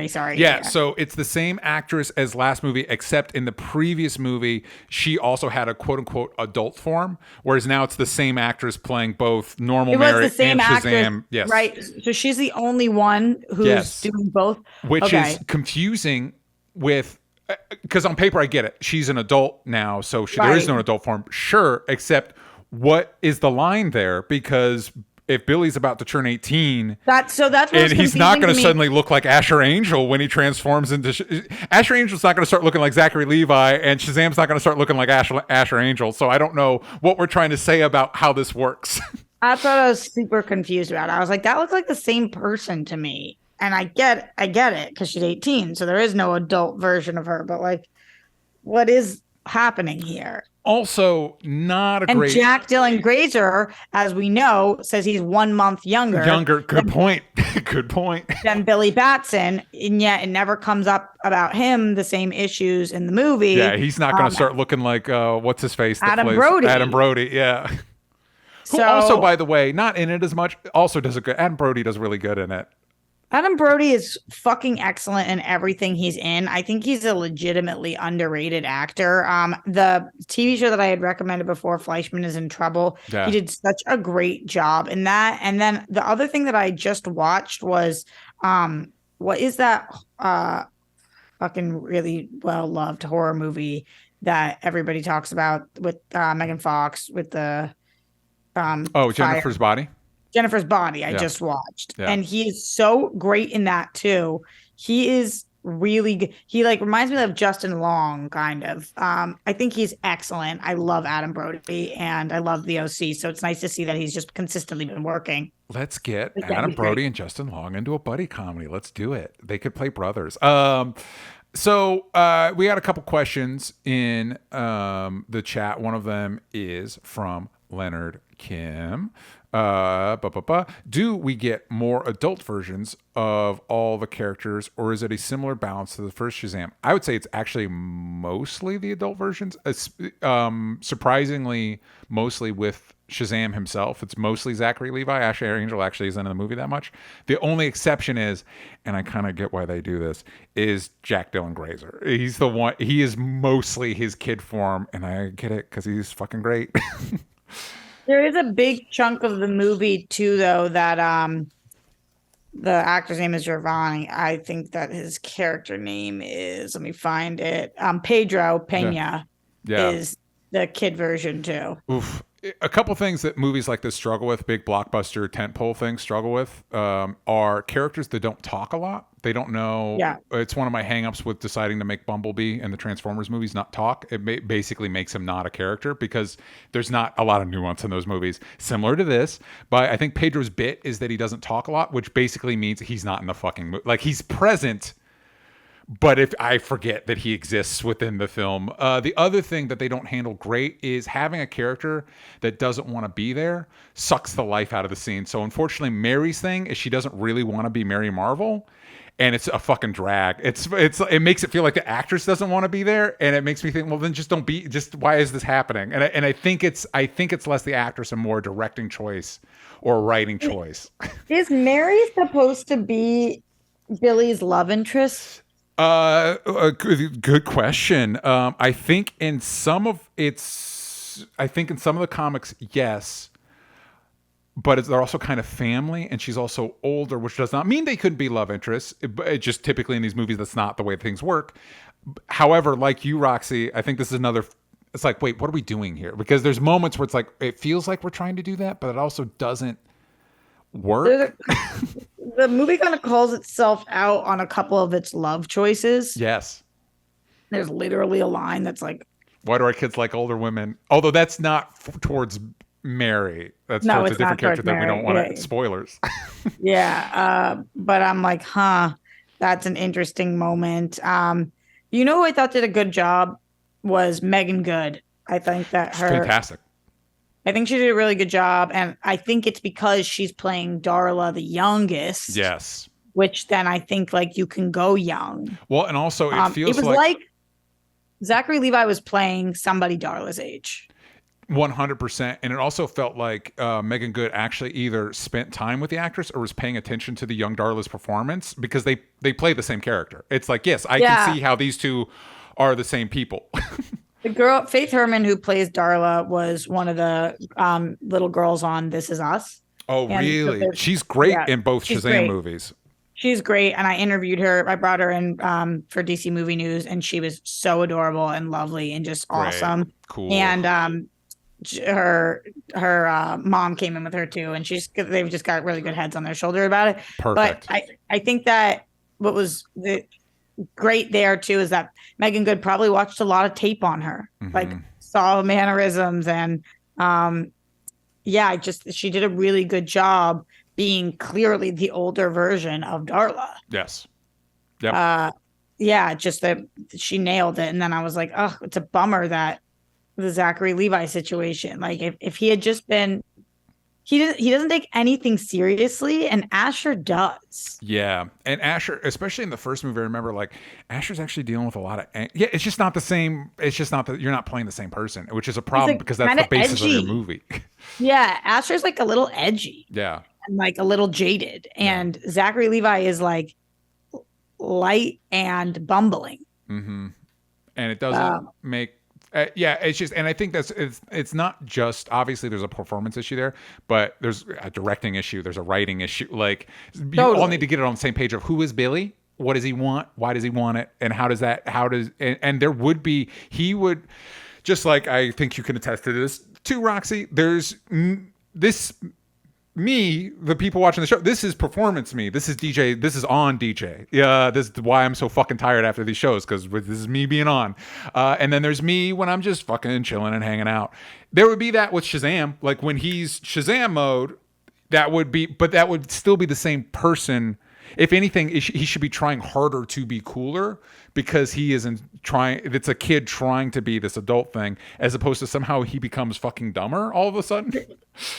sorry. Yeah, so it's the same actress as last movie, except in the previous movie, she also had a quote-unquote adult form, whereas now it's the same actress playing both normal Mary and Shazam. Actress, yes. Right. So she's the only one who's doing both. Which is confusing because on paper I get it. She's an adult now, so there is no adult form. Sure, except what is the line there? Because if Billy's about to turn 18, that's and he's not going to suddenly look like Asher Angel when he transforms into Asher Angel's not going to start looking like Zachary Levi, and Shazam's not going to start looking like Asher Angel. So I don't know what we're trying to say about how this works. That's what I was super confused about. I was like, that looks like the same person to me, and I get it because she's 18, so there is no adult version of her. But like, what is happening here. Also, not a And great Jack Dylan Grazer, as we know, says he's 1 month younger Good point. Good point. than Billy Batson, and yet it never comes up about him, the same issues in the Yeah, movie. he's not going to start looking like what's his face that Adam plays Brody. Adam Brody. Yeah. Who So also, by the way, not in it as much, also does a good. Adam Brody does really good in it. Adam Brody is fucking excellent in everything he's in. I think he's a legitimately underrated actor. The TV show that I had recommended before, Fleischman is in Trouble, Yeah. he did such a great job in that. And then the other thing that I just watched was, what is that fucking really well loved horror movie that everybody talks about with Megan Fox with the Jennifer's Body. Jennifer's Body, I just watched. Yeah. And he is so great in that too. He is really good. He like reminds me of Justin Long, kind of. I think he's excellent. I love Adam Brody and I love the OC. So it's nice to see that he's just consistently been working. Let's get That'd Adam be Brody great. and Justin Long into a buddy comedy. Let's do it. They could play brothers. So we got a couple questions in the chat. One of them is from Leonard Kim. Do we get more adult versions of all the characters, or is it a similar balance to the first Shazam? I would say it's actually mostly the adult versions. Surprisingly, mostly with Shazam himself. It's mostly Zachary Levi. Ashley Angel actually isn't in the movie that much. The only exception is, and I kind of get why they do this, is Jack Dylan Grazer. He's the one. He is mostly his kid form, and I get it because he's fucking great. There is a big chunk of the movie too, though, that the actor's name is Giovanni. I think that his character name is, let me find it. Pedro Pena is the kid version too. Oof. A couple things that movies like this struggle with, big blockbuster tentpole things struggle with, are characters that don't talk a lot. They don't know. Yeah. It's one of my hangups with deciding to make Bumblebee and the Transformers movies not talk. It basically makes him not a character because there's not a lot of nuance in those movies. Similar to this, but I think Pedro's bit is that he doesn't talk a lot, which basically means he's not in the fucking movie. Like, he's present, but if I forget that he exists within the film. The other thing that they don't handle great is having a character that doesn't want to be there sucks the life out of the scene. So unfortunately, Mary's thing is she doesn't really want to be Mary Marvel, and it's a fucking drag. It makes it feel like the actress doesn't want to be there, and it makes me think, well, then just don't be. Just why is this happening? And I think it's less the actress and more directing choice or writing choice. Is Mary supposed to be Billy's love interest? A good question. I think in some of the comics, yes, but they're also kind of family, and she's also older, which does not mean they couldn't be love interests. It just typically in these movies, that's not the way things work. However, like you, Roxy, I think this is another. It's like, wait, what are we doing here? Because there's moments where it's like it feels like we're trying to do that, but it also doesn't work. The movie kind of calls itself out on a couple of its love choices. Yes. There's literally a line that's like, why do our kids like older women? Although that's not towards Mary. That's towards a different character that we don't want to. Spoilers. Yeah. But I'm like, that's an interesting moment. You know who I thought did a good job was Megan Good. I think that fantastic. I think she did a really good job, and I think it's because she's playing Darla the youngest. Yes. Which then I think like you can go young. Well, and also it feels it was like Zachary Levi was playing somebody Darla's age. 100%. And it also felt like Megan Good actually either spent time with the actress or was paying attention to the young Darla's performance, because they play the same character. It's like, yes, I can see how these two are the same people. The girl, Faith Herman, who plays Darla, was one of the little girls on This Is Us. Oh, really? She's great in both Shazam movies. She's great. And I interviewed her. I brought her in for DC Movie News, and she was so adorable and lovely and just awesome. Cool. And her mom came in with her too, and they've just got really good heads on their shoulder about it. Perfect. But I think that what was great there too is that Megan Good probably watched a lot of tape on her, like saw mannerisms, and she did a really good job being clearly the older version of Darla. Yes. Yep. yeah, just that she nailed it. And then I was like, oh, it's a bummer that the Zachary Levi situation. Like if he had just been, he doesn't take anything seriously, and Asher does. Yeah, and Asher, especially in the first movie, I remember like Asher's actually dealing with a lot of yeah. It's just not the same. It's just not that you're not playing the same person, which is a problem Like, because that's the basis edgy. of your movie. Yeah, Asher's like a little edgy. Yeah, And like a little jaded, and Zachary Levi is like light and bumbling. and it doesn't make. Yeah, it's just, and I think it's not just obviously there's a performance issue there, but there's a directing issue, there's a writing issue. Like you all need to get it on the same page of who is Billy, what does he want, why does he want it, and and there would be he would just like I think you can attest to this too, Roxy. There's this. Me, the people watching the show, this is performance me. This is DJ. This is on DJ. Yeah, this is why I'm so fucking tired after these shows because this is me being on. And then there's me when I'm just fucking chilling and hanging out. There would be that with Shazam. Like when he's Shazam mode, that would be, but that would still be the same person. If anything, he should be trying harder to be cooler because he isn't trying. It's a kid trying to be this adult thing as opposed to somehow he becomes fucking dumber all of a sudden.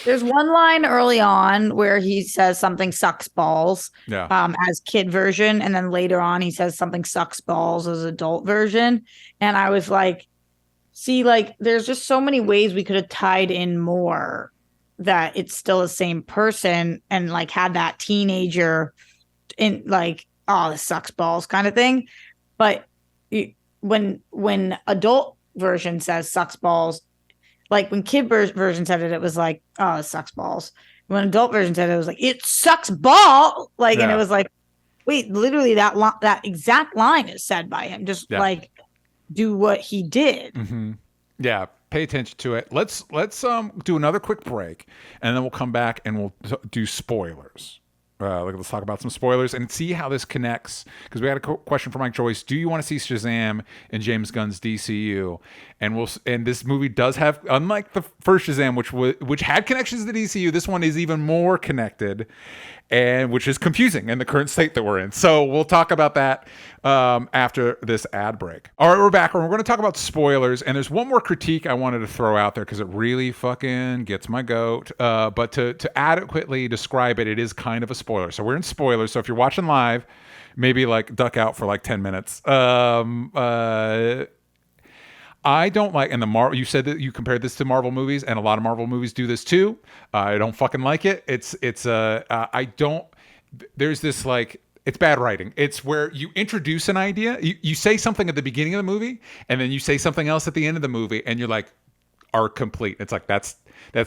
There's one line early on where he says something sucks balls as kid version. And then later on, he says something sucks balls as adult version. And I was like, see, like there's just so many ways we could have tied in more that it's still the same person and like had that teenager in like, oh, this sucks balls kind of thing. But when adult version says sucks balls, like when kid version said it, it was like, oh, it sucks balls. When adult version said it, it was like, it sucks ball. Like, and it was like, wait, literally that exact line is said by him. Just like do what he did. Mm-hmm. Yeah. Pay attention to it. Let's do another quick break and then we'll come back and we'll do spoilers. Let's talk about some spoilers and see how this connects. Because we had a question from Mike Joyce. Do you want to see Shazam in James Gunn's DCU? And this movie does have, unlike the first Shazam, which had connections to the DCU, this one is even more connected, and which is confusing in the current state that we're in. So we'll talk about that after this ad break. All right, we're back, and we're going to talk about spoilers. And there's one more critique I wanted to throw out there because it really fucking gets my goat. But to adequately describe it, it is kind of a spoiler. So we're in spoilers. So if you're watching live, maybe like duck out for like 10 minutes. I don't like, and you said that you compared this to Marvel movies, and a lot of Marvel movies do this too. I don't fucking like it. There's this like, it's bad writing. It's where you introduce an idea, you say something at the beginning of the movie, and then you say something else at the end of the movie, and you're like, are complete. It's like, that's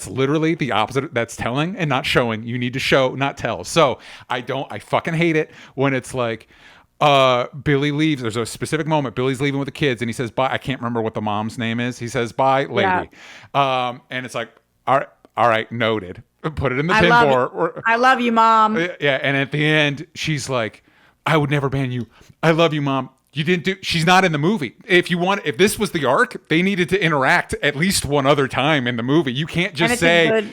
literally the opposite. That's telling and not showing. You need to show, not tell. So I fucking hate it when it's like, Billy leaves. There's a specific moment. Billy's leaving with the kids and he says, bye. I can't remember what the mom's name is. He says, bye, lady. Yeah. And it's like, all right, noted. Put it in the bin board. I love you, Mom. Yeah. And at the end, she's like, I would never ban you. I love you, Mom. You didn't do. She's not in the movie. If this was the arc, they needed to interact at least one other time in the movie. You can't just say.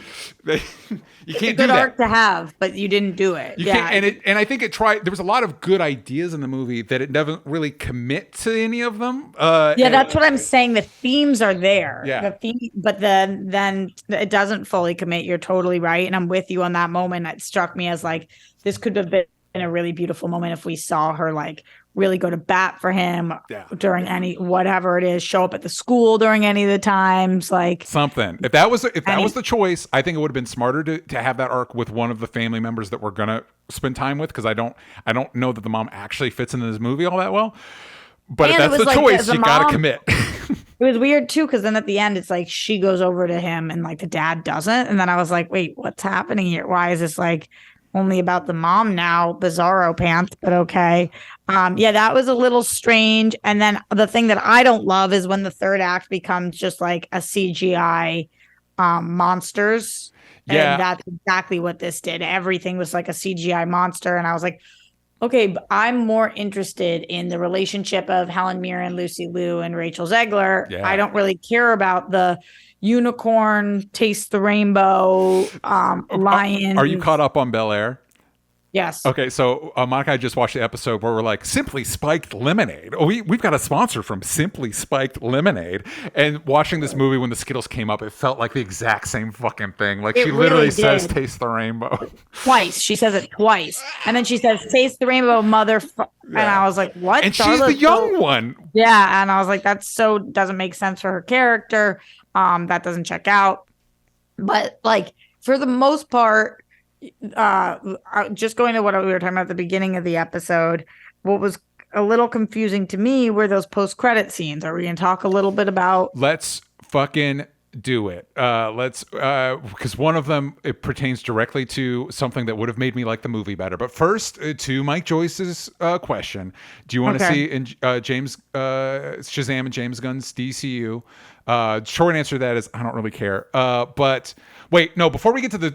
You can't do that. Good arc to have, but you didn't do it. And I think it tried. There was a lot of good ideas in the movie that it doesn't really commit to any of them. That's what I'm saying. The themes are there. Yeah. But then it doesn't fully commit. You're totally right, and I'm with you on that moment. It struck me as like this could have been a really beautiful moment if we saw her like really go to bat for him during any whatever it is, show up at the school during any of the times, like something. If that was the choice, I think it would have been smarter to have that arc with one of the family members that we're gonna spend time with, because I don't know that the mom actually fits into this movie all that well. But if that's the like, choice, you gotta commit. It was weird too, because then at the end it's like she goes over to him and like the dad doesn't, and then I was like, wait, what's happening here? Why is this like only about the mom now? Bizarro pants, but okay. That was a little strange. And then the thing that I don't love is when the third act becomes just like a CGI monsters. Yeah. And that's exactly what this did. Everything was like a CGI monster. And I was like, okay, but I'm more interested in the relationship of Helen Mirren, Lucy Liu, and Rachel Zegler. Yeah. I don't really care about the unicorn, taste the rainbow, lion. Are you caught up on Bel Air? Yes. Okay, so Monica and I just watched the episode where we're like, Simply Spiked Lemonade. Oh, we've got a sponsor from Simply Spiked Lemonade. And watching this movie when the Skittles came up, it felt like the exact same fucking thing. Like It she really literally says, did. taste the rainbow. Twice. She says it twice. And then she says, taste the rainbow, And Yeah. I was like, what? And she's the young one. Yeah. And I was like, that's so doesn't make sense for her character. That doesn't check out. But like for the most part, just going to what we were talking about at the beginning of the episode, what was a little confusing to me were those post-credit scenes. Are we going to talk a little bit about? Let's fucking do it. Because one of them, it pertains directly to something that would have made me like the movie better. But first, to Mike Joyce's question, do you want to see in James Shazam and James Gunn's DCU? Short answer to that is I don't really care. But wait, no. Before we get to the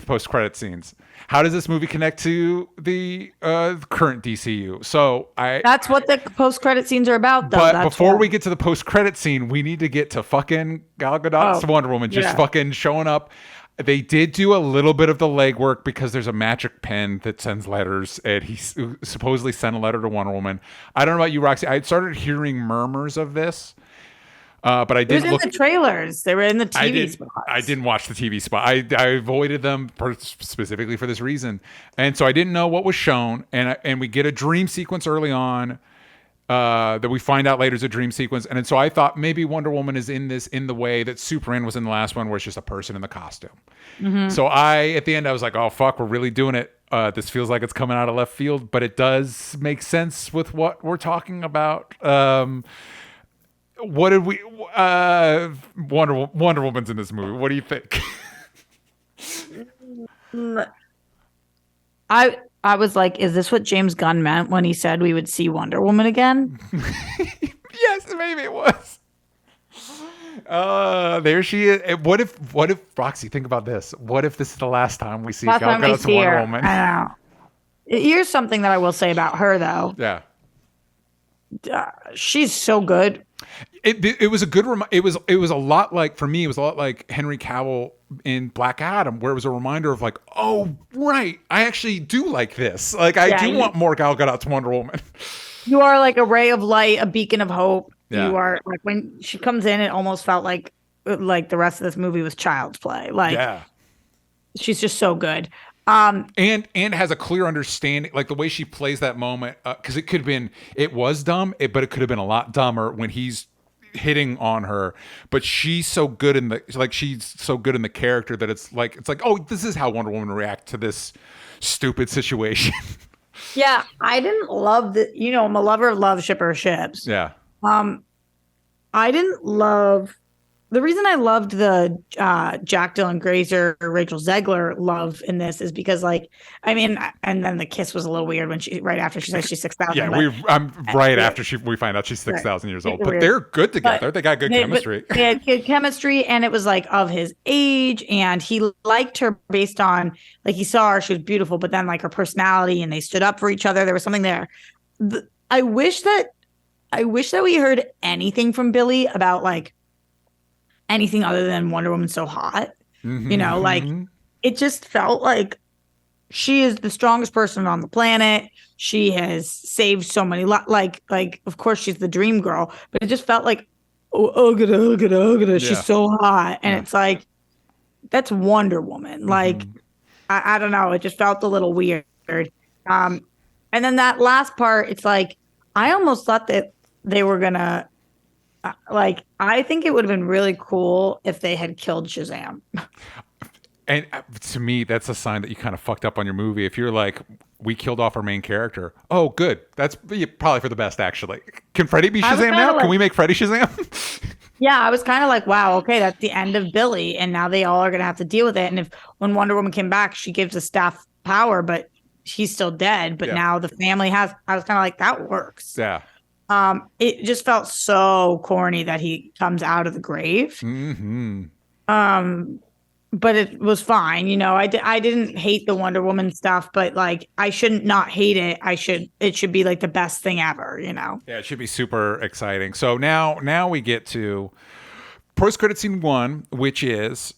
post credit scenes, how does this movie connect to the current DCU? So That's what the post credit scenes are about, though. But before we get to the post credit scene, we need to get to fucking Gal Gadot's Wonder Woman just fucking showing up. They did do a little bit of the legwork because there's a magic pen that sends letters, and he supposedly sent a letter to Wonder Woman. I don't know about you, Roxy. I started hearing murmurs of this. But I didn't look in the trailers. They were in the TV spots. I didn't watch the TV spot. I avoided them specifically for this reason, and so I didn't know what was shown. And we get a dream sequence early on that we find out later is a dream sequence. And so I thought maybe Wonder Woman is in this in the way that Superman was in the last one, where it's just a person in the costume. Mm-hmm. So at the end I was like, oh fuck, we're really doing it. This feels like it's coming out of left field, but it does make sense with what we're talking about. What did we? Wonder Woman's in this movie. What do you think? I was like, is this what James Gunn meant when he said we would see Wonder Woman again? Yes, maybe it was. There she is. What if Roxy? Think about this. What if this is the last time we see Gal Gadot's Wonder Woman? I know. Here's something that I will say about her, though. Yeah. She's so good. It was a good it was a lot like, for me, it was a lot like Henry Cavill in Black Adam, where it was a reminder of like, oh right, I actually do like this. Like I do want more Gal Gadot's Wonder Woman. You are like a ray of light, a beacon of hope. Yeah. You are like, when she comes in, it almost felt like the rest of this movie was child's play. Like, she's just so good. And has a clear understanding, like the way she plays that moment, because it was dumb, but it could have been a lot dumber when he's hitting on her. But she's so good in the character that it's like, oh, this is how Wonder Woman react to this stupid situation. Yeah, I didn't love I'm a lover of love shipper ships. Yeah. I didn't love. The reason I loved the Jack Dylan Grazer, Rachel Zegler love in this is because, like, I mean, and then the kiss was a little weird when right after she says she's 6,000. Yeah, after we find out she's 6,000 years old. But they're good together. They got good chemistry. They had good chemistry, and it was like of his age, and he liked her based on, like, he saw her, she was beautiful, but then like her personality, and they stood up for each other. There was something there. I wish that we heard anything from Billy about like anything other than Wonder Woman's so hot. Mm-hmm. Like it just felt like she is the strongest person on the planet. She has saved so many like of course she's the dream girl, but it just felt like she's so hot. And it's like, that's Wonder Woman. Like I don't know, it just felt a little weird. And then that last part, it's like I almost thought that they were gonna I think it would have been really cool if they had killed Shazam. And to me, that's a sign that you kind of fucked up on your movie. If you're like, we killed off our main character. Oh, good. That's probably for the best, actually. Can Freddy be Shazam now? Can we make Freddy Shazam? Yeah, I was kind of like, wow, okay, that's the end of Billy, and now they all are going to have to deal with it. And when Wonder Woman came back, she gives the staff power, but he's still dead. But now the family has. I was kind of like, that works. Yeah. It just felt so corny that he comes out of the grave. Mm-hmm. But it was fine. I didn't hate the Wonder Woman stuff, but like, I shouldn't not hate it. It should be like the best thing ever, Yeah, it should be super exciting. So now we get to post-credit scene 1, which is,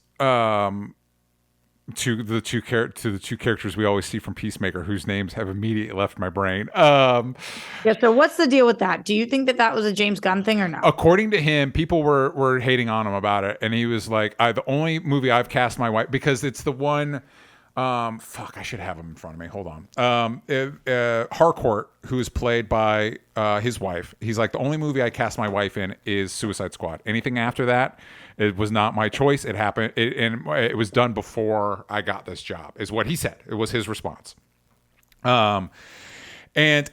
to the two characters we always see from Peacemaker, whose names have immediately left my brain. Yeah. So what's the deal with that? Do you think that that was a James Gunn thing or no? According to him, people were hating on him about it, and he was like, the only movie I've cast my wife, because it's the one. Fuck, I should have him in front of me. Hold on. Harcourt, who is played by his wife, he's like, the only movie I cast my wife in is Suicide Squad. Anything after that, it was not my choice. It happened, and it was done before I got this job, is what he said. It was his response. And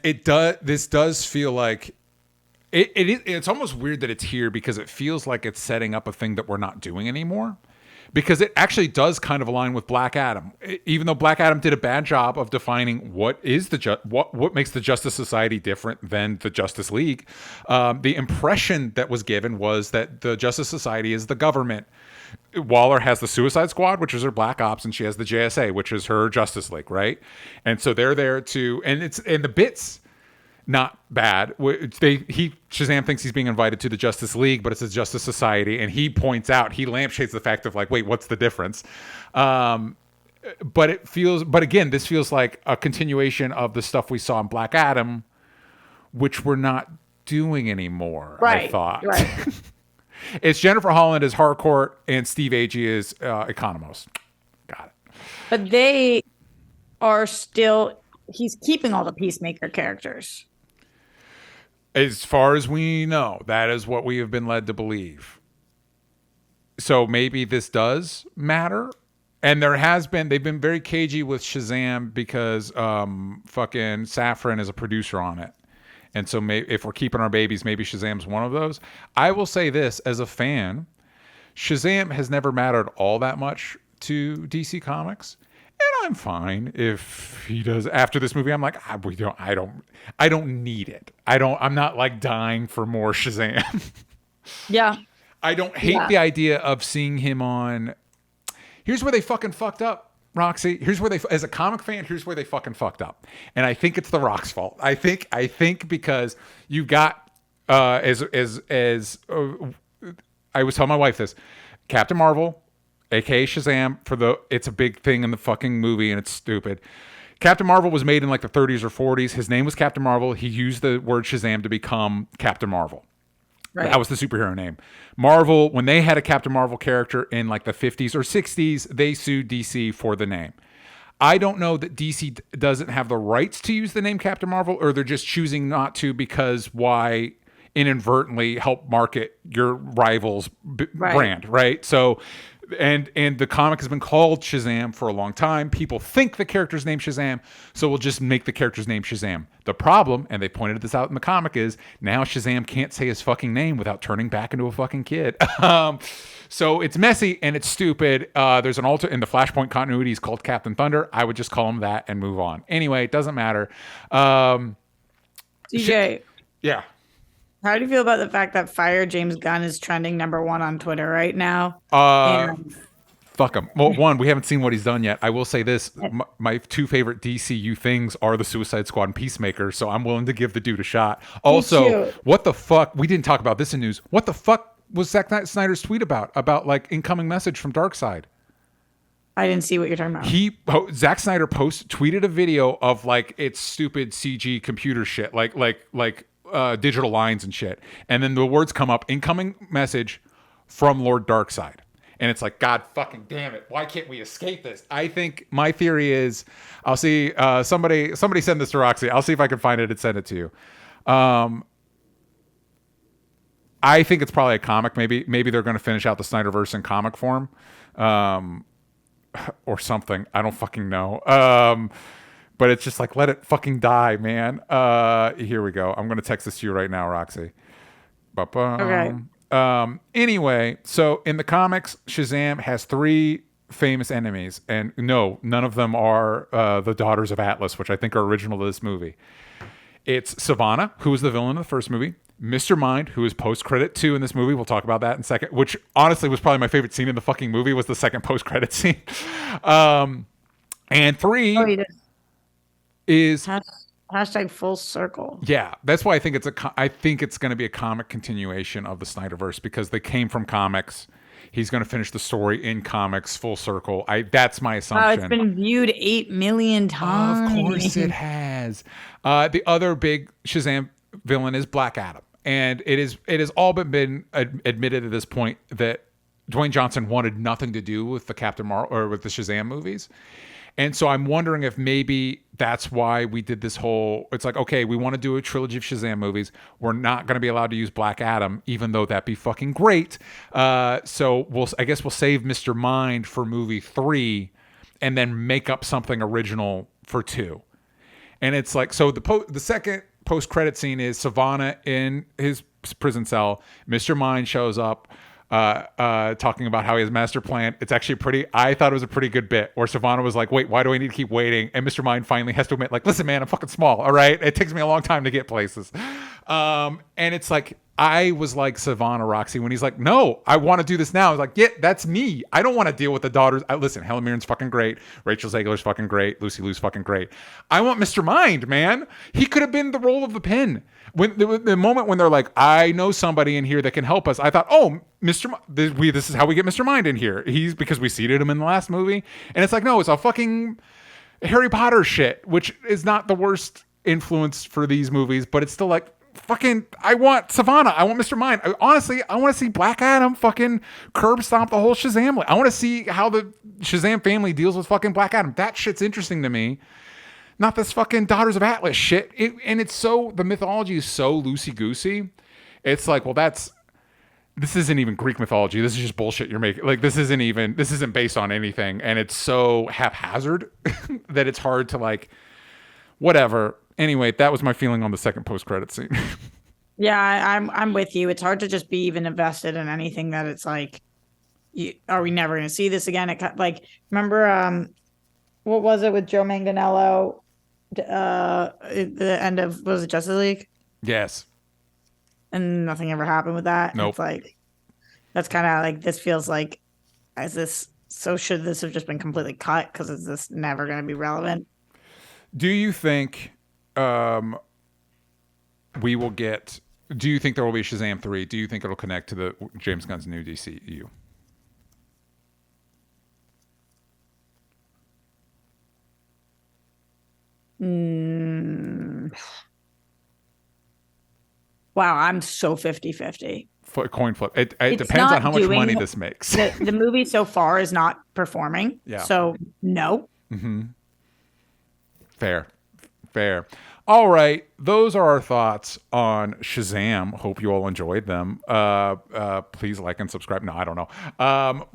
this does feel like it's almost weird that it's here, because it feels like it's setting up a thing that we're not doing anymore. Because it actually does kind of align with Black Adam, even though Black Adam did a bad job of defining what is what makes the Justice Society different than the Justice League. The impression that was given was that the Justice Society is the government. Waller has the Suicide Squad, which is her Black Ops, and she has the JSA, which is her Justice League, right? And so they're there to, and the bits. Not bad. Shazam thinks he's being invited to the Justice League, but it's a Justice Society, and he lampshades the fact of like, wait, what's the difference? But again, this feels like a continuation of the stuff we saw in Black Adam, which we're not doing anymore. Right. I thought. Right. It's Jennifer Holland as Harcourt and Steve Agee as Economos. Got it. But they are still. He's keeping all the Peacemaker characters. As far as we know, that is what we have been led to believe. So maybe this does matter. And they've been very cagey with Shazam because fucking Safran is a producer on it. And so if we're keeping our babies, maybe Shazam's one of those. I will say this, as a fan, Shazam has never mattered all that much to DC Comics. And I'm fine if he does after this movie. I'm like, I don't need it. I'm not like dying for more Shazam. Yeah. I don't hate the idea of seeing him on. Here's where they fucking fucked up, Roxy. As a comic fan, here's where they fucking fucked up. And I think it's The Rock's fault. I think because you got I was telling my wife this, Captain Marvel, aka Shazam, it's a big thing in the fucking movie and it's stupid. Captain Marvel was made in like the 30s or 40s. His name was Captain Marvel. He used the word Shazam to become Captain Marvel. Right. That was the superhero name. Marvel, when they had a Captain Marvel character in like the 50s or 60s, they sued DC for the name. I don't know that DC doesn't have the rights to use the name Captain Marvel, or they're just choosing not to because why inadvertently help market your rival's brand, right? So, and the comic has been called Shazam for a long time. People think the character's name Shazam, so we'll just make the character's name Shazam. The problem, and they pointed this out in the comic, is now Shazam can't say his fucking name without turning back into a fucking kid. So it's messy and it's stupid. There's an alter in the Flashpoint continuity. He's called Captain Thunder. I would just call him that and move on. Anyway, it doesn't matter. DJ. Yeah. How do you feel about the fact that Fire James Gunn is trending #1 on Twitter right now? Fuck him. Well, one, we haven't seen what he's done yet. I will say this. My two favorite DCU things are the Suicide Squad and Peacemaker, so I'm willing to give the dude a shot. Also, what the fuck? We didn't talk about this in news. What the fuck was Zack Snyder's tweet about? About like incoming message from Darkseid? I didn't see what you're talking about. Zack Snyder tweeted a video of like it's stupid CG computer shit, like digital lines and shit, and then the words come up: incoming message from Lord Darkseid. And it's like, God fucking damn it, why can't we escape this? I think my theory is, I'll see somebody send this to Roxy. I'll see if I can find it and send it to you. I think it's probably a comic. Maybe they're going to finish out the Snyderverse in comic form, or something. I don't fucking know. But it's just like, let it fucking die, man. Here we go. I'm going to text this to you right now, Roxy. Okay. Anyway, so in the comics, Shazam has 3 famous enemies, and no, none of them are the Daughters of Atlas, which I think are original to this movie. It's Sivana, who was the villain in the first movie. Mr. Mind, who is post-credit 2 in this movie. We'll talk about that in a second, which honestly was probably my favorite scene in the fucking movie, was the second post-credit scene. And 3 is... Hashtag full circle. Yeah, that's why I think it's going to be a comic continuation of the Snyderverse, because they came from comics. he's going to finish the story in comics full circle. That's my Oh, assumption. it's been viewed 8 million times. Of course it has. The other big Shazam villain is Black Adam. And it has all but been admitted at this point that Dwayne Johnson wanted nothing to do with the Captain Marvel or with the Shazam movies. And so I'm wondering if maybe that's why we did this whole, it's like, okay, we want to do a trilogy of Shazam movies. We're not going to be allowed to use Black Adam, even though that'd be fucking great. So I guess we'll save Mr. Mind for movie 3 and then make up something original for 2. And it's like, so the second post-credit scene is Savannah in his prison cell. Mr. Mind shows up. Talking about how he has master plan. It's actually I thought it was a pretty good bit where Savannah was like, wait, why do I need to keep waiting? And Mr. Mind finally has to admit, like, listen, man, I'm fucking small. All right. It takes me a long time to get places. And it's like, I was like Savannah Roxy when he's like, no, I want to do this now. I was like, yeah, that's me. I don't want to deal with the daughters. Listen, Helen Mirren's fucking great. Rachel Zegler's fucking great. Lucy Liu's fucking great. I want Mr. Mind, man. He could have been the role of the pen. When the moment when they're like, I know somebody in here that can help us, I thought, oh, this is how we get Mr. Mind in here. Because we seeded him in the last movie. And it's like, no, it's a fucking Harry Potter shit, which is not the worst influence for these movies, but it's still like, fucking, I want Savannah. I want Mr. Mind. Honestly, I want to see Black Adam fucking curb stomp the whole Shazam. I want to see how the Shazam family deals with fucking Black Adam. That shit's interesting to me. Not this fucking Daughters of Atlas shit. The mythology is so loosey-goosey. It's like, well, this isn't even Greek mythology. This is just bullshit you're making. Like, this isn't based on anything. And it's so haphazard that it's hard to, like, whatever. Anyway, that was my feeling on the second post-credit scene. Yeah, I'm with you. It's hard to just be even invested in anything that it's like, are we never going to see this again? Remember, what was it with Joe Manganiello? The end of, was it Justice League? Yes. And nothing ever happened with that. Nope. It's like, that's kind of like, this feels like, should this have just been completely cut? Because is this never going to be relevant? Do you think we will get, do you think there will be Shazam 3? Do you think it'll connect to the James Gunn's new DCU? Wow, I'm so 50-50. Coin flip. It depends on how much money this makes. The movie so far is not performing. Yeah. So, no. Mm-hmm. Fair. All right. Those are our thoughts on Shazam. Hope you all enjoyed them. Please like and subscribe. No, I don't know.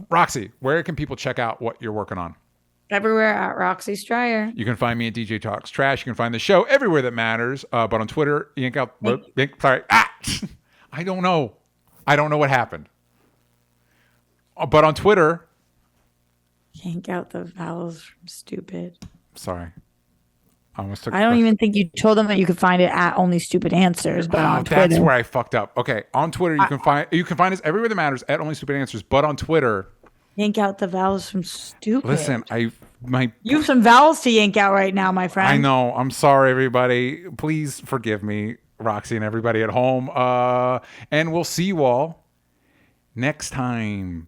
Roxy, where can people check out what you're working on? Everywhere at Roxy Stryer. You can find me at DJ Talks Trash. You can find the show everywhere that matters. But on Twitter, I don't know. I don't know what happened. But on Twitter, yank out the vowels from stupid. Sorry. I don't even think you told them that you could find it at Only Stupid Answers, but on Twitter. That's where I fucked up. Okay, on Twitter you can find us everywhere that matters at Only Stupid Answers, but on Twitter, yank out the vowels from stupid. Listen, you have some vowels to yank out right now, my friend. I know. I'm sorry, everybody. Please forgive me, Roxy and everybody at home. And we'll see you all next time.